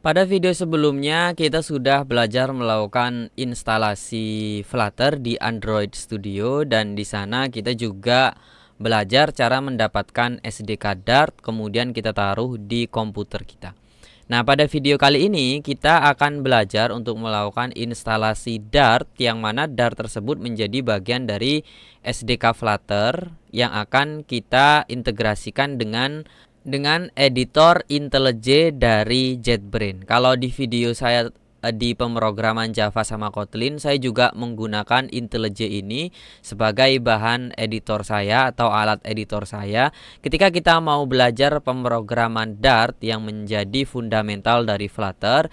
Pada video sebelumnya kita sudah belajar melakukan instalasi Flutter di Android Studio, dan di sana kita juga belajar cara mendapatkan SDK Dart kemudian kita taruh di komputer kita. Nah, pada video kali ini kita akan belajar untuk melakukan instalasi Dart, yang mana Dart tersebut menjadi bagian dari SDK Flutter yang akan kita integrasikan dengan editor IntelliJ dari JetBrains. Kalau di video saya di pemrograman Java sama Kotlin, saya juga menggunakan IntelliJ ini sebagai bahan editor saya atau alat editor saya. Ketika kita mau belajar pemrograman Dart yang menjadi fundamental dari Flutter,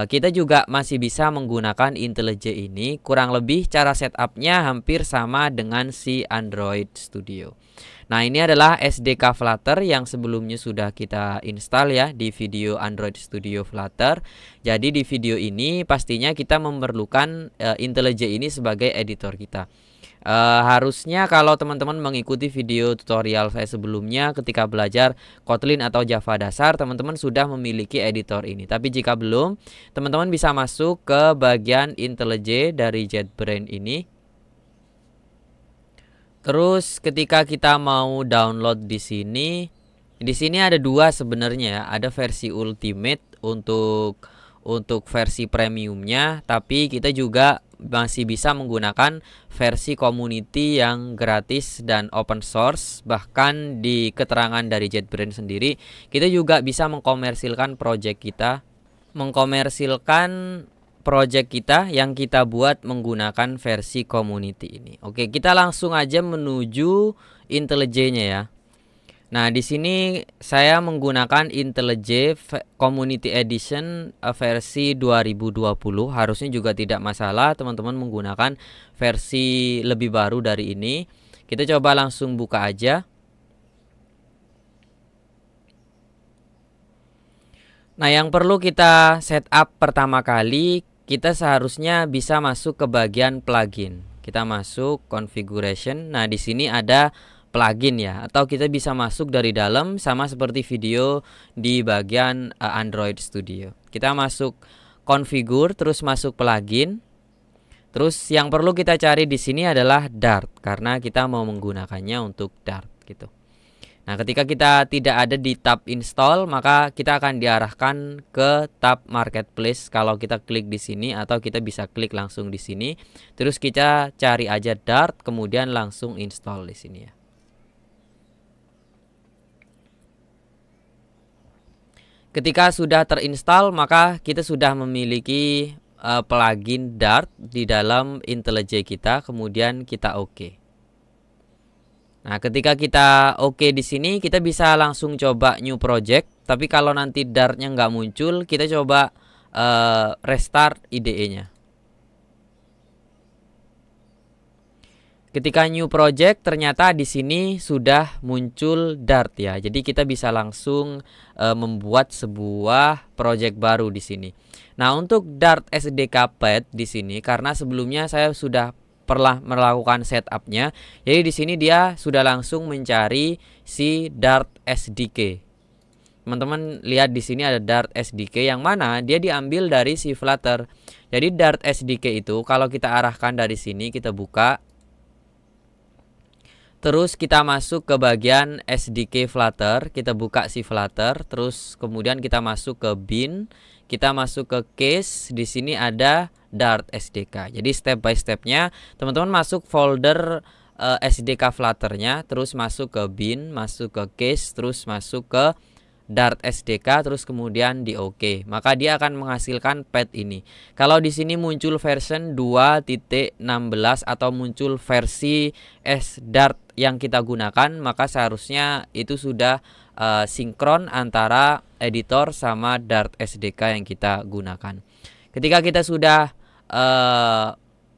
kita juga masih bisa menggunakan IntelliJ ini. Kurang lebih cara setupnya hampir sama dengan si Android Studio. Nah, ini adalah SDK Flutter yang sebelumnya sudah kita install ya di video Android Studio Flutter. Jadi di video ini pastinya kita memerlukan IntelliJ ini sebagai editor kita. Harusnya kalau teman-teman mengikuti video tutorial saya sebelumnya ketika belajar Kotlin atau Java dasar, teman-teman sudah memiliki editor ini. Tapi jika belum, teman-teman bisa masuk ke bagian IntelliJ dari JetBrains ini. Terus ketika kita mau download di sini ada dua sebenarnya ya. Ada versi Ultimate untuk versi premiumnya, tapi kita juga masih bisa menggunakan versi community yang gratis dan open source. Bahkan di keterangan dari JetBrains sendiri, kita juga bisa mengkomersilkan project kita yang kita buat menggunakan versi community ini. Oke, kita langsung aja menuju IntelliJ-nya ya. Nah, di sini saya menggunakan IntelliJ Community Edition versi 2020. Harusnya juga tidak masalah teman-teman menggunakan versi lebih baru dari ini. Kita coba langsung buka aja. Nah, yang perlu kita setup pertama kali, kita seharusnya bisa masuk ke bagian plugin. Kita masuk configuration. Nah, di sini ada plugin ya, atau kita bisa masuk dari dalam sama seperti video di bagian Android Studio. Kita masuk configure, terus masuk plugin. Terus yang perlu kita cari di sini adalah Dart karena kita mau menggunakannya untuk Dart gitu. Nah, ketika kita tidak ada di tab install, maka kita akan diarahkan ke tab marketplace kalau kita klik di sini, atau kita bisa klik langsung di sini. Terus kita cari aja Dart, kemudian langsung install di sini ya. Ketika sudah terinstall, maka kita sudah memiliki plugin Dart di dalam IntelliJ kita, kemudian kita oke. Nah, ketika kita oke di sini, kita bisa langsung coba new project. Tapi kalau nanti Dartnya nggak muncul, kita coba restart IDE-nya. Ketika new project, ternyata di sini sudah muncul Dart ya. Jadi kita bisa langsung membuat sebuah project baru di sini. Nah, untuk Dart SDK Path di sini, karena sebelumnya saya sudah pernah melakukan setupnya, jadi di sini dia sudah langsung mencari si Dart SDK. Teman-teman lihat di sini ada Dart SDK yang mana dia diambil dari si Flutter. Jadi Dart SDK itu kalau kita arahkan dari sini, kita buka, terus kita masuk ke bagian SDK Flutter, kita buka si Flutter, terus kemudian kita masuk ke bin, kita masuk ke case, di sini ada Dart SDK. Jadi step by stepnya teman-teman masuk folder SDK Flutternya, terus masuk ke bin, masuk ke case, terus masuk ke Dart SDK, terus kemudian di OK. Maka dia akan menghasilkan path ini. Kalau di sini muncul version 2.16 atau muncul versi Dart yang kita gunakan, maka seharusnya itu sudah sinkron antara editor sama Dart SDK yang kita gunakan. Ketika kita sudah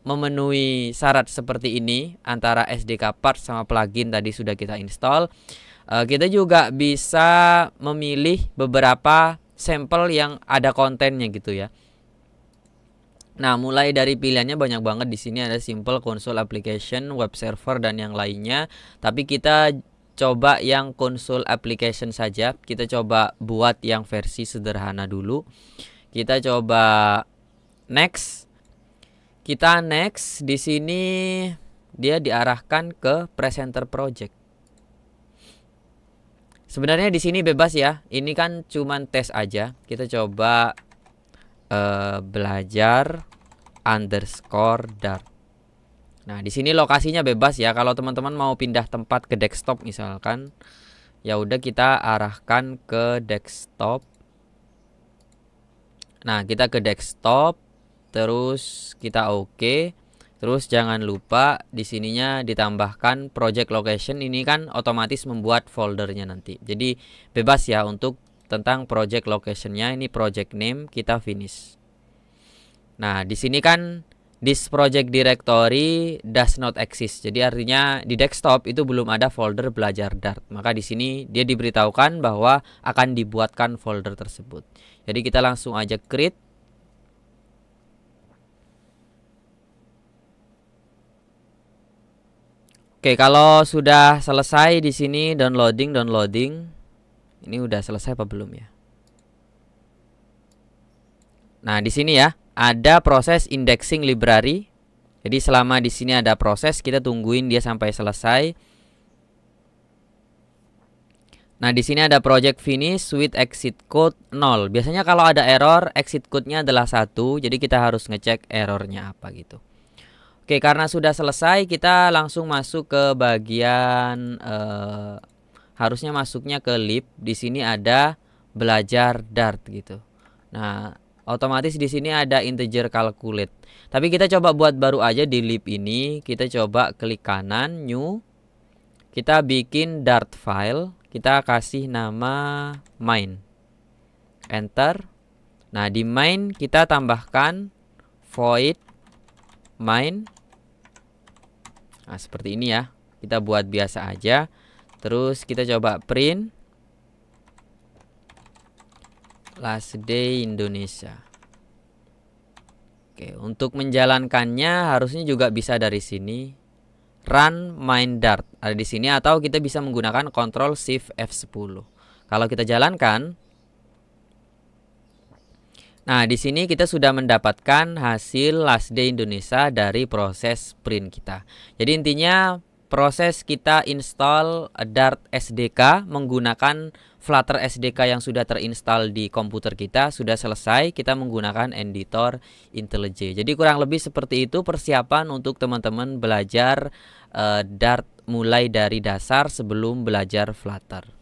memenuhi syarat seperti ini, antara SDK part sama plugin tadi sudah kita install, kita juga bisa memilih beberapa sampel yang ada kontennya gitu ya. Nah, mulai dari pilihannya banyak banget di sini, ada simple, console application, web server dan yang lainnya. Tapi kita coba yang console application saja. Kita coba buat yang versi sederhana dulu. Kita coba next. Kita next, di sini dia diarahkan ke presenter project. Sebenarnya di sini bebas ya. Ini kan cuman tes aja. Kita coba belajar underscore Dart. Nah, di sini lokasinya bebas ya. Kalau teman-teman mau pindah tempat ke desktop misalkan, ya udah kita arahkan ke desktop. Nah, kita ke desktop, terus kita oke. Terus jangan lupa di sininya ditambahkan project location. Ini kan otomatis membuat foldernya nanti. Jadi bebas ya untuk tentang project locationnya. Ini project name, kita finish. Nah, di sini kan this project directory does not exist. Jadi artinya di desktop itu belum ada folder belajar Dart. Maka di sini dia diberitahukan bahwa akan dibuatkan folder tersebut. Jadi kita langsung aja create. Oke, kalau sudah selesai di sini downloading. Ini udah selesai apa belum ya? Nah, di sini ya ada proses indexing library. Jadi selama di sini ada proses, kita tungguin dia sampai selesai. Nah, di sini ada project finish with exit code 0. Biasanya kalau ada error, exit code-nya adalah 1, jadi kita harus ngecek errornya apa gitu. Oke, karena sudah selesai, kita langsung masuk ke bagian harusnya masuknya ke lib. Di sini ada belajar Dart gitu. Nah, otomatis di sini ada integer calculate. Tapi kita coba buat baru aja di lib ini. Kita coba klik kanan, new. Kita bikin Dart file. Kita kasih nama main. Enter. Nah, di main kita tambahkan void main. Nah, seperti ini ya. Kita buat biasa aja. Terus kita coba print last day Indonesia. Oke, untuk menjalankannya harusnya juga bisa dari sini. Run main Dart ada di sini, atau kita bisa menggunakan Ctrl Shift F10. Kalau kita jalankan, nah, di sini kita sudah mendapatkan hasil last day Indonesia dari proses print kita. Jadi intinya proses kita install Dart SDK menggunakan Flutter SDK yang sudah terinstall di komputer kita sudah selesai. Kita menggunakan editor IntelliJ. Jadi kurang lebih seperti itu persiapan untuk teman-teman belajar Dart mulai dari dasar sebelum belajar Flutter.